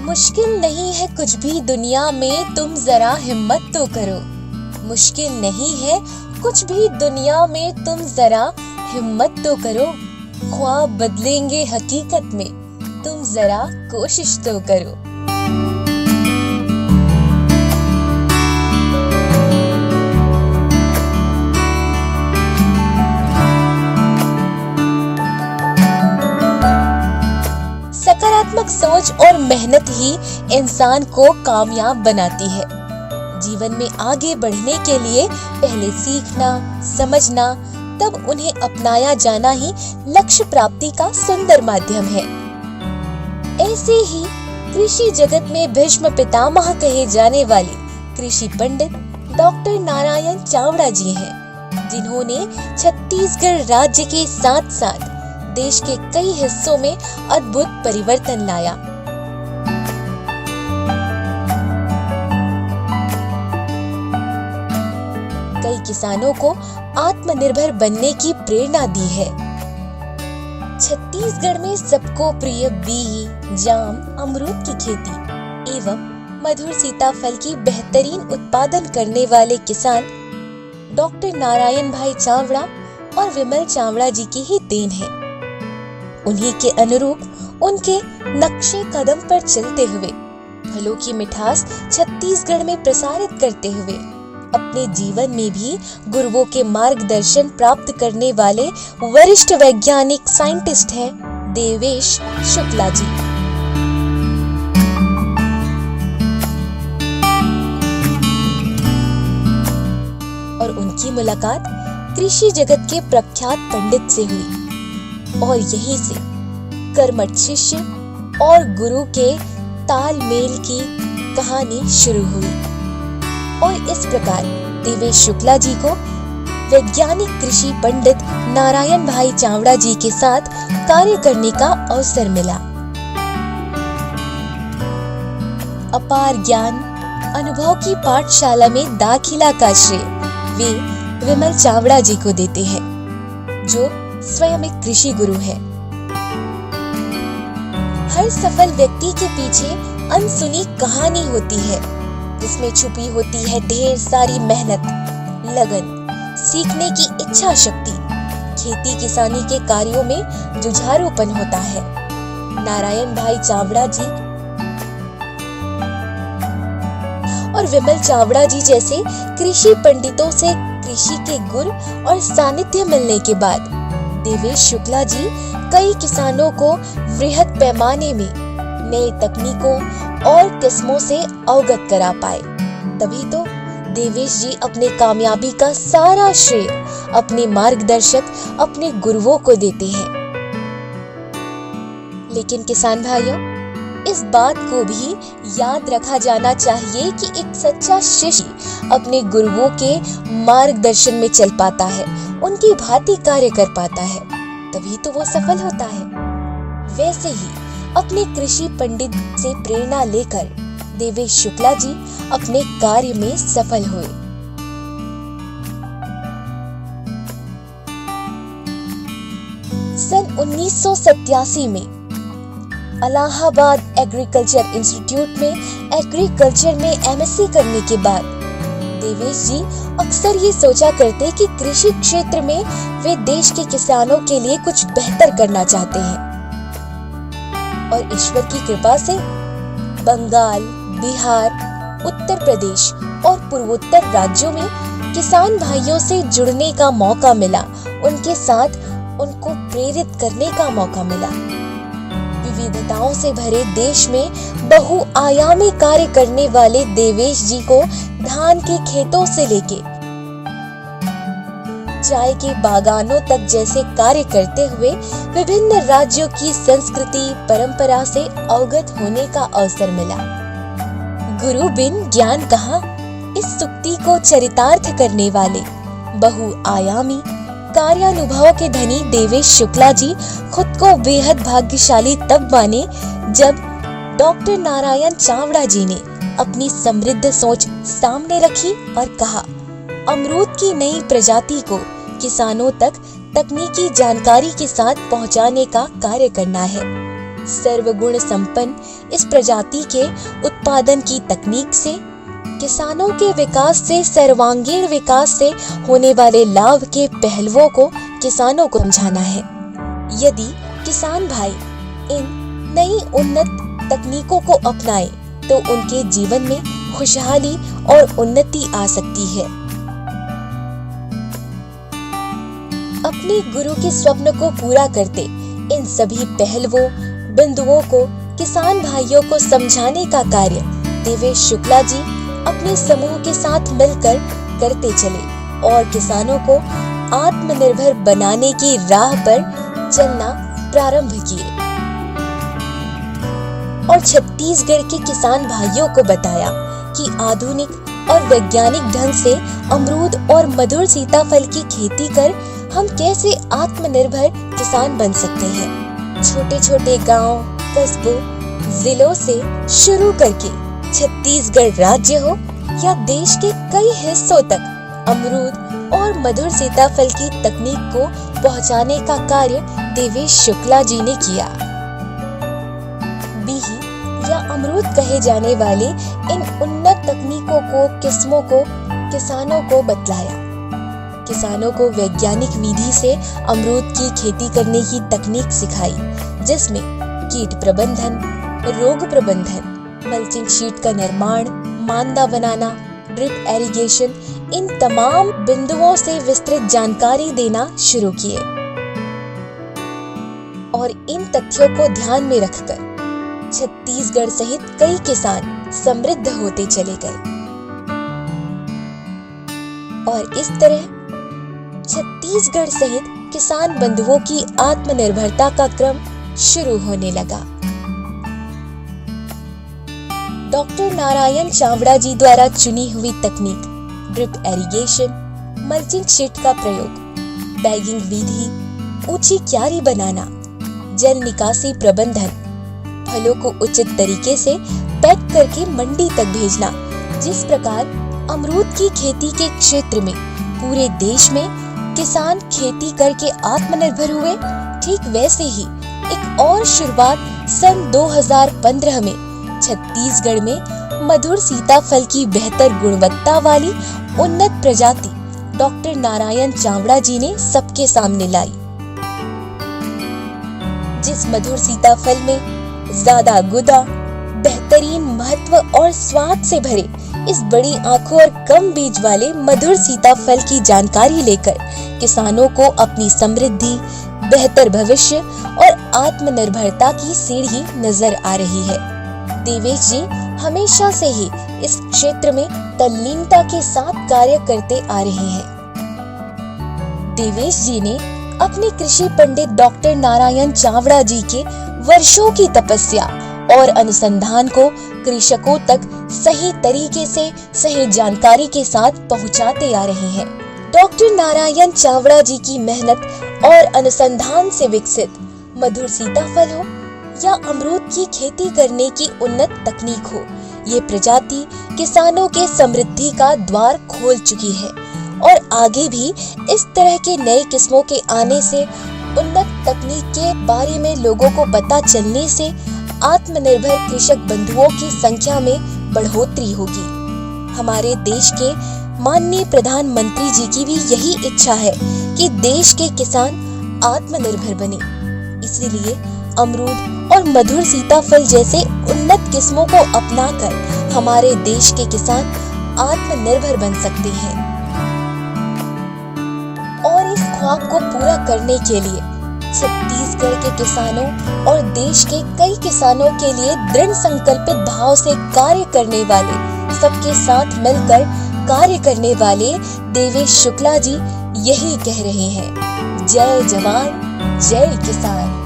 मुश्किल नहीं है कुछ भी दुनिया में, तुम जरा हिम्मत तो करो। मुश्किल नहीं है कुछ भी दुनिया में, तुम जरा हिम्मत तो करो। ख्वाब बदलेंगे हकीकत में, तुम जरा कोशिश तो करो। सकारात्मक सोच और मेहनत ही इंसान को कामयाब बनाती है। जीवन में आगे बढ़ने के लिए पहले सीखना, समझना, तब उन्हें अपनाया जाना ही लक्ष्य प्राप्ति का सुंदर माध्यम है। ऐसे ही कृषि जगत में भीष्म पितामह कहे जाने वाले कृषि पंडित डॉक्टर नारायण चावड़ा जी हैं, जिन्होंने छत्तीसगढ़ राज्य के साथ साथ देश के कई हिस्सों में अद्भुत परिवर्तन लाया। कई किसानों को आत्मनिर्भर बनने की प्रेरणा दी है। छत्तीसगढ़ में सबको प्रिय बीही, जाम, अमरूद की खेती एवं मधुर सीताफल की बेहतरीन उत्पादन करने वाले किसान डॉक्टर नारायण भाई चावड़ा और विमल चावड़ा जी की ही देन है। उन्हीं के अनुरूप उनके नक्शे कदम पर चलते हुए फलों की मिठास छत्तीसगढ़ में प्रसारित करते हुए अपने जीवन में भी गुरुओं के मार्गदर्शन प्राप्त करने वाले वरिष्ठ वैज्ञानिक साइंटिस्ट हैं देवेश शुक्ला जी। और उनकी मुलाकात कृषि जगत के प्रख्यात पंडित से हुई और यहीं से कर्मठ शिष्य और गुरु के तालमेल की कहानी शुरू हुई। और इस प्रकार देवेश शुक्ला जी को वैज्ञानिक कृषि पंडित नारायण भाई चावड़ा जी के साथ कार्य करने का अवसर मिला। अपार ज्ञान अनुभव की पाठशाला में दाखिला का श्रेय वे विमल चावड़ा जी को देते हैं, जो स्वयं एक कृषि गुरु है। हर सफल व्यक्ति के पीछे अनसुनी कहानी होती है, जिसमें छुपी होती है ढेर सारी मेहनत, लगन, सीखने की इच्छा शक्ति, खेती किसानी के कार्यों में जुझारूपन होता है। नारायण भाई चावड़ा जी और विमल चावड़ा जी जैसे कृषि पंडितों से कृषि के गुर और सानिध्य मिलने के बाद देवेश शुक्ला जी कई किसानों को वृहद पैमाने में नई तकनीकों और किस्मों से अवगत करा पाए। तभी तो देवेश जी अपने कामयाबी का सारा श्रेय अपने मार्गदर्शक, अपने गुरुओं को देते हैं। लेकिन किसान भाइयों, इस बात को भी याद रखा जाना चाहिए कि एक सच्चा शिष्य अपने गुरुओं के मार्गदर्शन में चल पाता है, उनकी भांति कार्य कर पाता है, तभी तो वो सफल होता है। वैसे ही अपने कृषि पंडित से प्रेरणा लेकर देवेश शुक्ला जी अपने कार्य में सफल हुए। सन 1987 में इलाहाबाद एग्रीकल्चर इंस्टीट्यूट में एग्रीकल्चर में एमएससी करने के बाद देवेश जी अक्सर ये सोचा करते कि कृषि क्षेत्र में वे देश के किसानों के लिए कुछ बेहतर करना चाहते हैं। और ईश्वर की कृपा से बंगाल, बिहार, उत्तर प्रदेश और पूर्वोत्तर राज्यों में किसान भाइयों से जुड़ने का मौका मिला, उनके साथ उनको प्रेरित करने का मौका मिला। विविधताओं से भरे देश में बहुआयामी कार्य करने वाले देवेश जी को धान के खेतों से लेके चाय के बागानों तक जैसे कार्य करते हुए विभिन्न राज्यों की संस्कृति परंपरा से अवगत होने का अवसर मिला। गुरु बिन ज्ञान कहाँ, इस सुक्ति को चरितार्थ करने वाले बहुआयामी कार्यानुभव के धनी देवेश शुक्ला जी खुद को बेहद भाग्यशाली तब माने जब डॉक्टर नारायण चावड़ा जी ने अपनी समृद्ध सोच सामने रखी और कहा, अमरूद की नई प्रजाति को किसानों तक तकनीकी जानकारी के साथ पहुंचाने का कार्य करना है। सर्वगुण संपन्न इस प्रजाति के उत्पादन की तकनीक से, किसानों के विकास से, सर्वांगीण विकास से होने वाले लाभ के पहलुओं को किसानों को समझाना है। यदि किसान भाई इन नई उन्नत तकनीकों को अपनाएं तो उनके जीवन में खुशहाली और उन्नति आ सकती है। अपने गुरु के स्वप्न को पूरा करते इन सभी पहलुओं बिंदुओं को किसान भाइयों को समझाने का कार्य देवेश शुक्ला जी अपने समूह के साथ मिलकर करते चले और किसानों को आत्मनिर्भर बनाने की राह पर चलना प्रारंभ किए और छत्तीसगढ़ के किसान भाइयों को बताया कि आधुनिक और वैज्ञानिक ढंग से अमरूद और मधुर सीताफल की खेती कर हम कैसे आत्मनिर्भर किसान बन सकते हैं। छोटे छोटे गांव, कस्बों, जिलों से शुरू करके छत्तीसगढ़ राज्य हो या देश के कई हिस्सों तक अमरूद और मधुर सीताफल की तकनीक को पहुंचाने का कार्य देवेश शुक्ला जी ने किया। बीही या अमरूद कहे जाने वाले इन उन्नत तकनीकों को, किस्मों को किसानों को बतलाया। किसानों को वैज्ञानिक विधि से अमरूद की खेती करने की तकनीक सिखाई, जिसमें कीट प्रबंधन, रोग प्रबंधन, मल्चिंग शीट का निर्माण, मांदा बनाना, ड्रिप एरीगेशन, इन तमाम बिंदुओं से विस्तृत जानकारी देना शुरू किए और इन तथ्यों को ध्यान में रखकर छत्तीसगढ़ सहित कई किसान समृद्ध होते चले गए और इस तरह छत्तीसगढ़ सहित किसान बंधुओं की आत्मनिर्भरता का क्रम शुरू होने लगा। डॉक्टर नारायण चावड़ा जी द्वारा चुनी हुई तकनीक ड्रिप एरीगेशन, मल्चिंग शीट का प्रयोग, बैगिंग विधि, ऊंची क्यारी बनाना, जल निकासी प्रबंधन, फलों को उचित तरीके से पैक करके मंडी तक भेजना, जिस प्रकार अमरूद की खेती के क्षेत्र में पूरे देश में किसान खेती करके आत्मनिर्भर हुए, ठीक वैसे ही एक और शुरुआत सन 2015 में छत्तीसगढ़ में मधुर सीताफल की बेहतर गुणवत्ता वाली उन्नत प्रजाति डॉक्टर नारायण चावड़ा जी ने सबके सामने लाई। जिस मधुर सीताफल में ज्यादा गुदा, बेहतरीन महत्व और स्वाद से भरे इस बड़ी आंखों और कम बीज वाले मधुर सीताफल की जानकारी लेकर किसानों को अपनी समृद्धि, बेहतर भविष्य और आत्मनिर्भरता की सीढ़ी नजर आ रही है। देवेश जी हमेशा से ही इस क्षेत्र में तल्लीनता के साथ कार्य करते आ रहे हैं। देवेश जी ने अपने कृषि पंडित डॉक्टर नारायण चावड़ा जी के वर्षों की तपस्या और अनुसंधान को कृषकों तक सही तरीके से, सही जानकारी के साथ पहुंचाते आ रहे हैं। डॉक्टर नारायण चावड़ा जी की मेहनत और अनुसंधान से विकसित मधुर सीताफल हो या अमरूद की खेती करने की उन्नत तकनीक हो, ये प्रजाति किसानों के समृद्धि का द्वार खोल चुकी है और आगे भी इस तरह के नए किस्मों के आने से, उन्नत तकनीक के बारे में लोगों को पता चलने से आत्मनिर्भर कृषक बंधुओं की संख्या में बढ़ोतरी होगी। हमारे देश के माननीय प्रधानमंत्री जी की भी यही इच्छा है कि देश के किसान आत्मनिर्भर बने। इसीलिए अमरूद और मधुर सीताफल जैसे उन्नत किस्मों को अपनाकर हमारे देश के किसान आत्मनिर्भर बन सकते हैं। और इस ख्वाब को पूरा करने के लिए छत्तीसगढ़ के किसानों और देश के कई किसानों के लिए दृढ़ संकल्पित भाव से कार्य करने वाले, सबके साथ मिलकर कार्य करने वाले देवेश शुक्ला जी यही कह रहे हैं, जय जवान जय किसान।